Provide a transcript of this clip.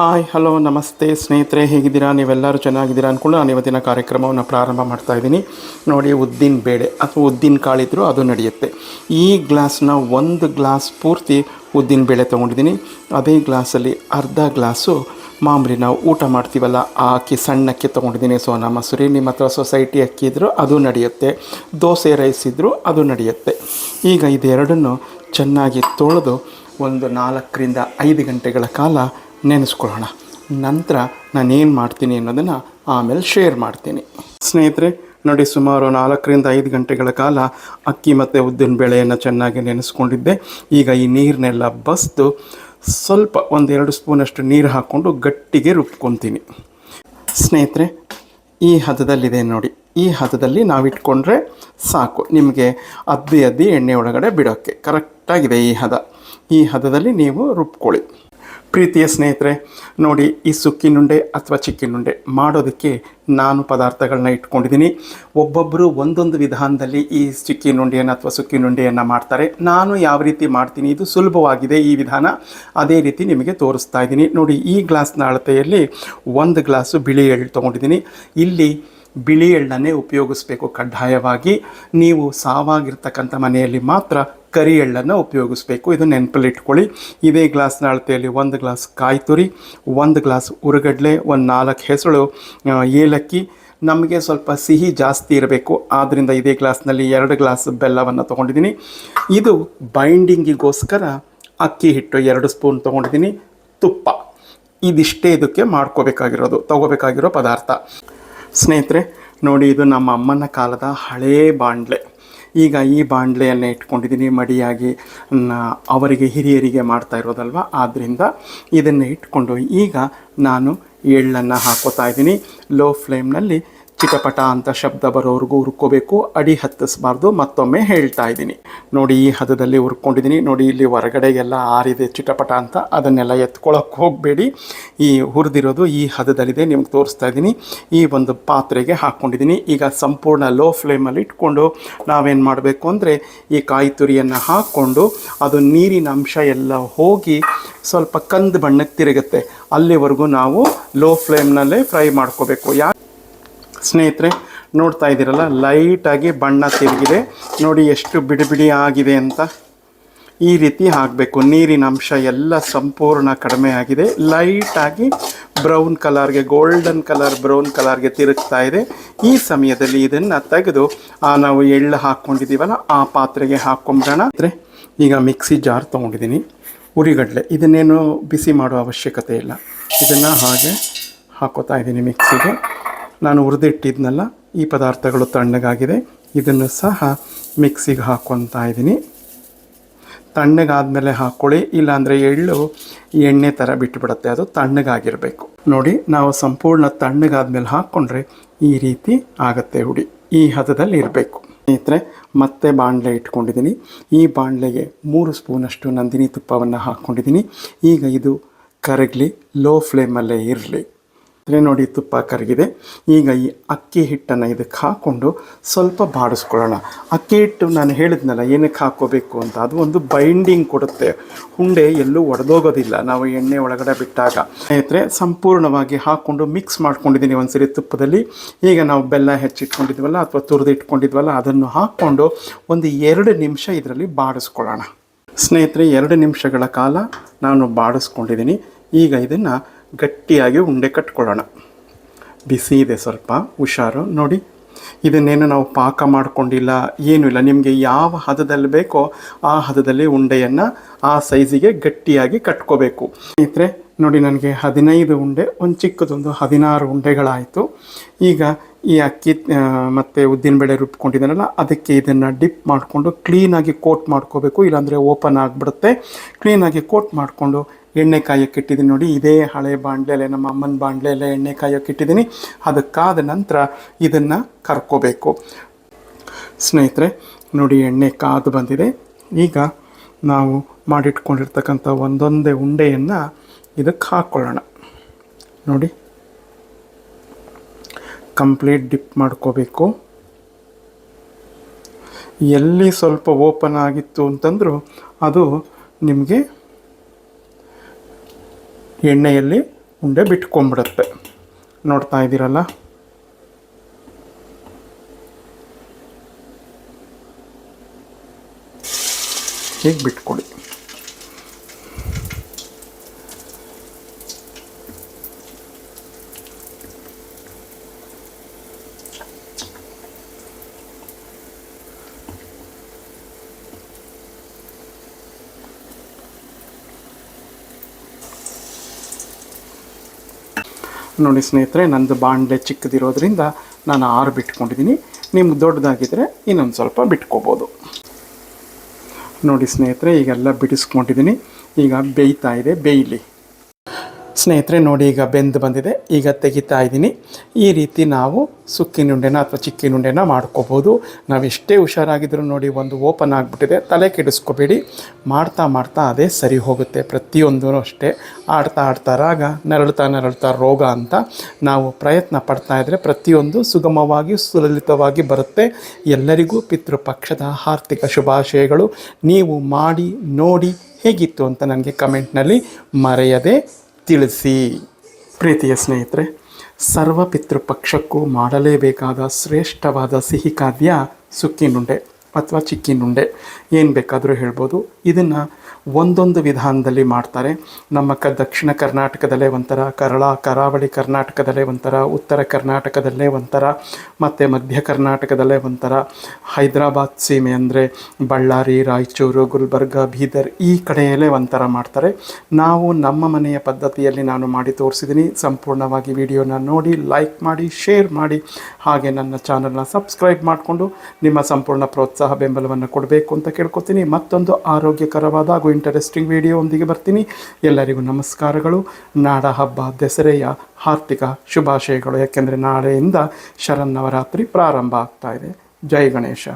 Hi hello ನಮಸ್ತೆ ಸ್ನೇಹಿತರೆ, ಹೇಗಿದ್ದೀರಾ? ನೀವೆಲ್ಲರೂ ಚೆನ್ನಾಗಿದ್ದೀರಾ ಅಂದ್ಕೊಂಡು ನಾನು ಇವತ್ತಿನ ಕಾರ್ಯಕ್ರಮವನ್ನು ಪ್ರಾರಂಭ ಮಾಡ್ತಾಯಿದ್ದೀನಿ. ನೋಡಿ, ಉದ್ದಿನ ಬೇಳೆ ಅಥವಾ ಉದ್ದಿನ ಕಾಳಿದ್ರು ಅದು ನಡೆಯುತ್ತೆ. ಈ ಗ್ಲಾಸ್ನ ಒಂದು ಗ್ಲಾಸ್ ಪೂರ್ತಿ ಉದ್ದಿನ ಬೇಳೆ ತೊಗೊಂಡಿದ್ದೀನಿ. ಅದೇ ಗ್ಲಾಸಲ್ಲಿ ಅರ್ಧ ಗ್ಲಾಸು ಮಾಮೂಲಿ ನಾವು ಊಟ ಮಾಡ್ತೀವಲ್ಲ ಆ ಅಕ್ಕಿ, ಸಣ್ಣ ಅಕ್ಕಿ ತೊಗೊಂಡಿದ್ದೀನಿ. ಸೋನಾ ಮಸೂರಿ, ನಿಮ್ಮ ಹತ್ರ ಸೊಸೈಟಿ ಅಕ್ಕಿ ಇದ್ದರೂ ಅದು ನಡೆಯುತ್ತೆ, ದೋಸೆ ರೈಸ್ ಇದ್ದರೂ ಅದು ನಡೆಯುತ್ತೆ. ಈಗ ಇದೆರಡನ್ನು ಚೆನ್ನಾಗಿ ತೊಳೆದು ಒಂದು 4ರಿಂದ 5 ಗಂಟೆಗಳ ಕಾಲ ನೆನೆಸ್ಕೊಳ್ಳೋಣ. ನಂತರ ನಾನೇನು ಮಾಡ್ತೀನಿ ಅನ್ನೋದನ್ನು ಆಮೇಲೆ ಶೇರ್ ಮಾಡ್ತೀನಿ. ಸ್ನೇಹಿತರೆ ನೋಡಿ, ಸುಮಾರು 4ರಿಂದ 5 ಗಂಟೆಗಳ ಕಾಲ ಅಕ್ಕಿ ಮತ್ತು ಉದ್ದಿನ ಬೇಳೆಯನ್ನು ಚೆನ್ನಾಗಿ ನೆನೆಸ್ಕೊಂಡಿದ್ದೆ. ಈಗ ಈ ನೀರನ್ನೆಲ್ಲ ಬಸಿದು ಸ್ವಲ್ಪ 1-2 ಸ್ಪೂನಷ್ಟು ನೀರು ಹಾಕ್ಕೊಂಡು ಗಟ್ಟಿಗೆ ರುಬ್ಕೊತೀನಿ. ಸ್ನೇಹಿತರೆ, ಈ ಹದದಲ್ಲಿದೆ ನೋಡಿ. ಈ ಹದದಲ್ಲಿ ನಾವಿಟ್ಕೊಂಡ್ರೆ ಸಾಕು, ನಿಮಗೆ ಅದ್ದಿ ಎಣ್ಣೆ ಒಳಗಡೆ ಬಿಡೋಕ್ಕೆ ಕರೆಕ್ಟಾಗಿದೆ ಈ ಹದ. ಈ ಹದದಲ್ಲಿ ನೀವು ರುಬ್ಕೊಳ್ಳಿ. ಪ್ರೀತಿಯ ಸ್ನೇಹಿತರೆ ನೋಡಿ, ಈ ಸುಕ್ಕಿನುಂಡೆ ಅಥವಾ ಚಿಕ್ಕಿನುಂಡೆ ಮಾಡೋದಕ್ಕೆ ನಾನು ಪದಾರ್ಥಗಳನ್ನ ಇಟ್ಕೊಂಡಿದ್ದೀನಿ. ಒಬ್ಬೊಬ್ಬರು ಒಂದೊಂದು ವಿಧಾನದಲ್ಲಿ ಈ ಚಿಕ್ಕಿನುಂಡೆಯನ್ನು ಅಥವಾ ಸುಕ್ಕಿನುಂಡೆಯನ್ನು ಮಾಡ್ತಾರೆ. ನಾನು ಯಾವ ರೀತಿ ಮಾಡ್ತೀನಿ, ಇದು ಸುಲಭವಾಗಿದೆ ಈ ವಿಧಾನ, ಅದೇ ರೀತಿ ನಿಮಗೆ ತೋರಿಸ್ತಾ ಇದ್ದೀನಿ. ನೋಡಿ, ಈ ಗ್ಲಾಸ್ನ ಅಳತೆಯಲ್ಲಿ 1 ಗ್ಲಾಸು ಬಿಳಿ ಎಳ್ಳು ತೊಗೊಂಡಿದ್ದೀನಿ. ಇಲ್ಲಿ ಬಿಳಿ ಎಳ್ಳನ್ನೇ ಉಪಯೋಗಿಸ್ಬೇಕು ಕಡ್ಡಾಯವಾಗಿ. ನೀವು ಸಾವಾಗಿರ್ತಕ್ಕಂಥ ಮನೆಯಲ್ಲಿ ಮಾತ್ರ ಕರಿ ಎಳ್ಳನ್ನು ಉಪಯೋಗಿಸ್ಬೇಕು, ಇದು ನೆನಪಲ್ಲಿಟ್ಕೊಳ್ಳಿ. ಇದೇ ಗ್ಲಾಸ್ನ ಅಳತೆಯಲ್ಲಿ 1 ಗ್ಲಾಸ್ ಕಾಯಿ ತುರಿ, 1 ಗ್ಲಾಸ್ ಉರುಗಡ್ಲೆ, 4 ಹೆಸಳು ಏಲಕ್ಕಿ. ನಮಗೆ ಸ್ವಲ್ಪ ಸಿಹಿ ಜಾಸ್ತಿ ಇರಬೇಕು, ಆದ್ದರಿಂದ ಇದೇ ಗ್ಲಾಸ್ನಲ್ಲಿ 2 ಗ್ಲಾಸ್ ಬೆಲ್ಲವನ್ನು ತೊಗೊಂಡಿದ್ದೀನಿ. ಇದು ಬೈಂಡಿಂಗಿಗೋಸ್ಕರ ಅಕ್ಕಿ ಹಿಟ್ಟು 2 ಸ್ಪೂನ್ ತೊಗೊಂಡಿದ್ದೀನಿ. ತುಪ್ಪ, ಇದಿಷ್ಟೇ ಇದಕ್ಕೆ ತಗೋಬೇಕಾಗಿರೋ ಪದಾರ್ಥ. ಸ್ನೇಹಿತರೆ ನೋಡಿ, ಇದು ನಮ್ಮ ಅಮ್ಮನ ಕಾಲದ ಹಳೇ ಬಾಣಲೆ. ಈಗ ಈ ಬಾಣಲೆಯನ್ನೇ ಇಟ್ಕೊಂಡಿದ್ದೀನಿ ಮಡಿಯಾಗಿ, ಅವರಿಗೆ ಹಿರಿಯರಿಗೆ ಮಾಡ್ತಾ ಇರೋದಲ್ವ, ಆದ್ದರಿಂದ ಇದನ್ನು ಇಟ್ಕೊಂಡು ಈಗ ನಾನು ಎಳ್ಳನ್ನು ಹಾಕೋತಾ ಇದ್ದೀನಿ. ಲೋ ಫ್ಲೇಮ್ನಲ್ಲಿ ಚಿಟಪಟ ಅಂತ ಶಬ್ದ ಬರೋವರೆಗೂ ಹುರ್ಕೋಬೇಕು, ಅಡಿ ಹತ್ತಿಸ್ಬಾರ್ದು. ಮತ್ತೊಮ್ಮೆ ಹೇಳ್ತಾ ಇದ್ದೀನಿ ನೋಡಿ, ಈ ಹದದಲ್ಲಿ ಹುರ್ಕೊಂಡಿದ್ದೀನಿ. ನೋಡಿ, ಇಲ್ಲಿ ಹೊರಗಡೆಗೆಲ್ಲ ಆರಿದೆ ಚಿಟಪಟ ಅಂತ, ಅದನ್ನೆಲ್ಲ ಎತ್ಕೊಳ್ಳೋಕ್ಕೆ ಹೋಗಬೇಡಿ. ಈ ಹುರಿದಿರೋದು ಈ ಹದದಲ್ಲಿದೆ, ನಿಮ್ಗೆ ತೋರಿಸ್ತಾ ಇದ್ದೀನಿ. ಈ ಒಂದು ಪಾತ್ರೆಗೆ ಹಾಕ್ಕೊಂಡಿದ್ದೀನಿ. ಈಗ ಸಂಪೂರ್ಣ ಲೋ ಫ್ಲೇಮಲ್ಲಿ ಇಟ್ಕೊಂಡು ನಾವೇನು ಮಾಡಬೇಕು ಅಂದರೆ, ಈ ಕಾಯಿ ತುರಿಯನ್ನು ಹಾಕ್ಕೊಂಡು ಅದು ನೀರಿನ ಅಂಶ ಎಲ್ಲ ಹೋಗಿ ಸ್ವಲ್ಪ ಕಂದು ಬಣ್ಣಕ್ಕೆ ತಿರುಗುತ್ತೆ, ಅಲ್ಲಿವರೆಗೂ ನಾವು ಲೋ ಫ್ಲೇಮ್ನಲ್ಲೇ ಫ್ರೈ ಮಾಡ್ಕೋಬೇಕು. ಸ್ನೇಹಿತರೆ ನೋಡ್ತಾ ಇದ್ದೀರಲ್ಲ, ಲೈಟಾಗಿ ಬಣ್ಣ ತಿರುಗಿದೆ ನೋಡಿ, ಎಷ್ಟು ಬಿಡಿ ಆಗಿದೆ ಅಂತ. ಈ ರೀತಿ ಹಾಕಬೇಕು. ನೀರಿನ ಅಂಶ ಎಲ್ಲ ಸಂಪೂರ್ಣ ಕಡಿಮೆ ಆಗಿದೆ, ಲೈಟಾಗಿ ಬ್ರೌನ್ ಕಲರ್ಗೆ, ಗೋಲ್ಡನ್ ಕಲರ್ ಬ್ರೌನ್ ಕಲರ್ಗೆ ತಿರುಗ್ತಾ ಇದೆ. ಈ ಸಮಯದಲ್ಲಿ ಇದನ್ನು ತೆಗೆದು ನಾವು ಎಳ್ಳು ಹಾಕ್ಕೊಂಡಿದ್ದೀವಲ್ಲ ಆ ಪಾತ್ರೆಗೆ ಹಾಕ್ಕೊಂಬಿಡೋಣ. ಈಗ ಮಿಕ್ಸಿ ಜಾರ್ ತೊಗೊಂಡಿದ್ದೀನಿ. ಉರಿಗಡಲೆ ಇದನ್ನೇನು ಬಿಸಿ ಮಾಡೋ ಅವಶ್ಯಕತೆ ಇಲ್ಲ, ಇದನ್ನು ಹಾಗೆ ಹಾಕೋತಾ ಇದ್ದೀನಿ ಮಿಕ್ಸಿಗೆ. ನಾನು ಹುರಿದಿಟ್ಟಿದ್ನಲ್ಲ, ಈ ಪದಾರ್ಥಗಳು ತಣ್ಣಗಾಗಿದೆ, ಇದನ್ನು ಸಹ ಮಿಕ್ಸಿಗೆ ಹಾಕ್ಕೊತಾ ಇದ್ದೀನಿ. ತಣ್ಣಗಾದ್ಮೇಲೆ ಹಾಕ್ಕೊಳ್ಳಿ, ಇಲ್ಲಾಂದರೆ ಎಳ್ಳು ಎಣ್ಣೆ ಥರ ಬಿಟ್ಟುಬಿಡುತ್ತೆ, ಅದು ತಣ್ಣಗಾಗಿರಬೇಕು. ನೋಡಿ, ನಾವು ಸಂಪೂರ್ಣ ತಣ್ಣಗಾದ್ಮೇಲೆ ಹಾಕ್ಕೊಂಡ್ರೆ ಈ ರೀತಿ ಆಗುತ್ತೆ ಹುಡಿ. ಈ ಹದದಲ್ಲಿ ಇರಬೇಕು. ಸ್ನೇಹಿತರೆ ಮತ್ತೆ ಬಾಣಲೆ ಇಟ್ಕೊಂಡಿದ್ದೀನಿ. ಈ ಬಾಣಲೆಗೆ 3 ಸ್ಪೂನಷ್ಟು ನಂದಿನಿ ತುಪ್ಪವನ್ನು ಹಾಕ್ಕೊಂಡಿದ್ದೀನಿ. ಈಗ ಇದು ಕರಗಲಿ, ಲೋ ಫ್ಲೇಮಲ್ಲೇ ಇರಲಿ. ನೋಡಿ, ತುಪ್ಪ ಕರಗಿದೆ. ಈಗ ಈ ಅಕ್ಕಿ ಹಿಟ್ಟನ್ನು ಇದಕ್ಕೆ ಹಾಕ್ಕೊಂಡು ಸ್ವಲ್ಪ ಬಾಡಿಸ್ಕೊಳ್ಳೋಣ. ಅಕ್ಕಿ ಹಿಟ್ಟು ನಾನು ಹೇಳಿದ್ನಲ್ಲ ಏನಕ್ಕೆ ಹಾಕ್ಕೋಬೇಕು ಅಂತ, ಅದು ಒಂದು ಬೈಂಡಿಂಗ್ ಕೊಡುತ್ತೆ, ಉಂಡೆ ಎಲ್ಲೂ ಒಡೆದೋಗೋದಿಲ್ಲ ನಾವು ಎಣ್ಣೆ ಒಳಗಡೆ ಬಿಟ್ಟಾಗ. ಸ್ನೇಹಿತರೆ ಸಂಪೂರ್ಣವಾಗಿ ಹಾಕ್ಕೊಂಡು ಮಿಕ್ಸ್ ಮಾಡ್ಕೊಂಡಿದ್ದೀನಿ ಒಂದ್ಸರಿ ತುಪ್ಪದಲ್ಲಿ. ಈಗ ನಾವು ಬೆಲ್ಲ ಹೆಚ್ಚಿಟ್ಕೊಂಡಿದ್ವಲ್ಲ ಅಥವಾ ತುರಿದು ಇಟ್ಕೊಂಡಿದ್ವಲ್ಲ ಅದನ್ನು ಹಾಕ್ಕೊಂಡು ಒಂದು 2 ನಿಮಿಷ ಇದರಲ್ಲಿ ಬಾಡಿಸ್ಕೊಳ್ಳೋಣ. ಸ್ನೇಹಿತರೆ 2 ನಿಮಿಷಗಳ ಕಾಲ ನಾನು ಬಾಡಿಸ್ಕೊಂಡಿದ್ದೀನಿ. ಈಗ ಇದನ್ನು ಗಟ್ಟಿಯಾಗಿ ಉಂಡೆ ಕಟ್ಕೊಳ್ಳೋಣ. ಬಿಸಿ ಇದೆ, ಸ್ವಲ್ಪ ಹುಷಾರು. ನೋಡಿ, ಇದನ್ನೇನು ನಾವು ಪಾಕ ಮಾಡ್ಕೊಂಡಿಲ್ಲ, ಏನೂ ಇಲ್ಲ. ನಿಮಗೆ ಯಾವ ಹದದಲ್ಲಿ ಬೇಕೋ ಆ ಹದದಲ್ಲಿ ಉಂಡೆಯನ್ನು ಆ ಸೈಜಿಗೆ ಗಟ್ಟಿಯಾಗಿ ಕಟ್ಕೋಬೇಕು. ಸ್ನೇಹಿತರೆ ನೋಡಿ, ನನಗೆ 15 ಉಂಡೆ, ಒಂದು ಚಿಕ್ಕದೊಂದು 16 ಉಂಡೆಗಳಾಯಿತು. ಈಗ ಈ ಅಕ್ಕಿ ಮತ್ತು ಉದ್ದಿನಬೇಳೆ ರುಬ್ಕೊಂಡಿದ್ದಾನಲ್ಲ ಅದಕ್ಕೆ ಇದನ್ನು ಡಿಪ್ ಮಾಡಿಕೊಂಡು ಕ್ಲೀನಾಗಿ ಕೋಟ್ ಮಾಡ್ಕೋಬೇಕು, ಇಲ್ಲಾಂದರೆ ಓಪನ್ ಆಗಿಬಿಡುತ್ತೆ. ಕ್ಲೀನಾಗಿ ಕೋಟ್ ಮಾಡಿಕೊಂಡು ಎಣ್ಣೆ ಕಾಯೋಕ್ಕೆ ಇಟ್ಟಿದ್ದೀನಿ. ನೋಡಿ, ಇದೇ ಹಳೆ ಬಾಣಲೆಯಲ್ಲೇ, ನಮ್ಮ ಅಮ್ಮನ ಬಾಣಲೆಯಲ್ಲೇ ಎಣ್ಣೆ ಕಾಯೋಕ್ಕೆ ಇಟ್ಟಿದ್ದೀನಿ. ಅದಕ್ಕಾದ ನಂತರ ಇದನ್ನು ಕರ್ಕೋಬೇಕು. ಸ್ನೇಹಿತರೆ ನೋಡಿ, ಎಣ್ಣೆ ಕಾದು ಬಂದಿದೆ. ಈಗ ನಾವು ಮಾಡಿಟ್ಕೊಂಡಿರ್ತಕ್ಕಂಥ ಒಂದೊಂದೇ ಉಂಡೆಯನ್ನು ಇದಕ್ಕೆ ಹಾಕ್ಕೊಳ್ಳೋಣ. ನೋಡಿ, ಕಂಪ್ಲೀಟ್ ಡಿಪ್ ಮಾಡ್ಕೋಬೇಕು. ಎಲ್ಲಿ ಸ್ವಲ್ಪ ಓಪನ್ ಆಗಿತ್ತು ಅಂತಂದರೂ ಅದು ನಿಮಗೆ ಎಣ್ಣೆಯಲ್ಲಿ ಉಂಡೆ ಬಿಟ್ಕೊಂಡ್ಬಿಡುತ್ತೆ. ನೋಡ್ತಾ ಇದ್ದೀರಲ್ಲ, ಹೀಗೆ ಬಿಟ್ಕೊಡಿ. ನೋಡಿ ಸ್ನೇಹಿತರೆ, ನಂದು ಬಾಣಲೆ ಚಿಕ್ಕದಿರೋದ್ರಿಂದ ನಾನು 6 ಬಿಟ್ಕೊಂಡಿದ್ದೀನಿ. ನಿಮ್ಗೆ ದೊಡ್ಡದಾಗಿದ್ದರೆ ಇನ್ನೊಂದು ಸ್ವಲ್ಪ ಬಿಟ್ಕೋಬೋದು. ನೋಡಿ ಸ್ನೇಹಿತರೆ, ಈಗೆಲ್ಲ ಬಿಡಿಸ್ಕೊಂಡಿದ್ದೀನಿ. ಈಗ ಬೇಯ್ತಾ ಇದೆ, ಬೇಯಲಿ. ಸ್ನೇಹಿತರೆ ನೋಡಿ, ಈಗ ಬೆಂದು ಬಂದಿದೆ. ಈಗ ತೆಗಿತಾ ಇದ್ದೀನಿ. ಈ ರೀತಿ ನಾವು ಸುಕ್ಕಿನುಂಡೆನ ಅಥವಾ ಚಿಕ್ಕಿನುಂಡೆನ ಮಾಡ್ಕೋಬೋದು. ನಾವೆಷ್ಟೇ ಹುಷಾರಾಗಿದ್ದರೂ ನೋಡಿ, ಒಂದು ಓಪನ್ ಆಗಿಬಿಟ್ಟಿದೆ. ತಲೆ ಕೆಡಿಸ್ಕೋಬೇಡಿ, ಮಾಡ್ತಾ ಮಾಡ್ತಾ ಅದೇ ಸರಿ ಹೋಗುತ್ತೆ. ಪ್ರತಿಯೊಂದೂ ಅಷ್ಟೇ, ಆಡ್ತಾ ನರಳ್ತಾ ರೋಗ ಅಂತ ನಾವು ಪ್ರಯತ್ನ ಪಡ್ತಾ ಇದ್ದರೆ ಪ್ರತಿಯೊಂದು ಸುಗಮವಾಗಿ ಸುಲಲಿತವಾಗಿ ಬರುತ್ತೆ. ಎಲ್ಲರಿಗೂ ಪಿತೃಪಕ್ಷದ ಆರ್ಥಿಕ ಶುಭಾಶಯಗಳು. ನೀವು ಮಾಡಿ ನೋಡಿ ಹೇಗಿತ್ತು ಅಂತ ನನಗೆ ಕಮೆಂಟ್ನಲ್ಲಿ ಮರೆಯದೆ ತಿಳಿಸಿ. ಪ್ರೀತಿಯ ಸ್ನೇಹಿತರೆ, ಸರ್ವ ಪಿತೃಪಕ್ಷಕ್ಕೂ ಮಾಡಲೇಬೇಕಾದ ಶ್ರೇಷ್ಠವಾದ ಸಿಹಿ ಖಾದ್ಯ ಸುಕ್ಕಿನುಂಡೆ ಅಥವಾ ಚಿಕ್ಕಿನುಂಡೆ, ಏನು ಬೇಕಾದರೂ ಹೇಳ್ಬೋದು. ಇದನ್ನು ಒಂದೊಂದು ವಿಧಾನದಲ್ಲಿ ಮಾಡ್ತಾರೆ. ನಮ್ಮ ದಕ್ಷಿಣ ಕರ್ನಾಟಕದಲ್ಲೇ ಒಂಥರ, ಕರಾವಳಿ ಕರ್ನಾಟಕದಲ್ಲೇ ಒಂಥರ, ಉತ್ತರ ಕರ್ನಾಟಕದಲ್ಲೇ ಒಂಥರ, ಮತ್ತು ಮಧ್ಯ ಕರ್ನಾಟಕದಲ್ಲೇ ಒಂಥರ, ಹೈದರಾಬಾದ್ ಸೀಮೆ ಅಂದರೆ ಬಳ್ಳಾರಿ, ರಾಯಚೂರು, ಗುಲ್ಬರ್ಗ, ಬೀದರ್ ಈ ಕಡೆಯಲ್ಲೇ ಒಂಥರ ಮಾಡ್ತಾರೆ. ನಾವು ನಮ್ಮ ಮನೆಯ ಪದ್ಧತಿಯಲ್ಲಿ ನಾನು ಮಾಡಿ ತೋರಿಸಿದ್ದೀನಿ. ಸಂಪೂರ್ಣವಾಗಿ ವಿಡಿಯೋನ ನೋಡಿ, ಲೈಕ್ ಮಾಡಿ, ಶೇರ್ ಮಾಡಿ, ಹಾಗೆ ನನ್ನ ಚಾನಲ್ನ ಸಬ್ಸ್ಕ್ರೈಬ್ ಮಾಡಿಕೊಂಡು ನಿಮ್ಮ ಸಂಪೂರ್ಣ ಪ್ರೋತ್ಸಾಹ ಬೆಂಬಲವನ್ನು ಕೊಡಬೇಕು ಅಂತ ಕೇಳ್ಕೊತೀನಿ. ಮತ್ತೊಂದು ಆರೋಗ್ಯಕರವಾದ ಹಾಗೂ ಇಂಟರೆಸ್ಟಿಂಗ್ ವಿಡಿಯೋ ಒಂದಿಗೆ ಬರ್ತೀನಿ. ಎಲ್ಲರಿಗೂ ನಮಸ್ಕಾರಗಳು. ನಾಡ ಹಬ್ಬ ದಸರೆಯ ಆರ್ಥಿಕ ಶುಭಾಶಯಗಳು. ಯಾಕೆಂದರೆ ನಾಳೆಯಿಂದ ಶರನ್ನವರಾತ್ರಿ ಪ್ರಾರಂಭ ಆಗ್ತಾ ಇದೆ. ಜೈ ಗಣೇಶ.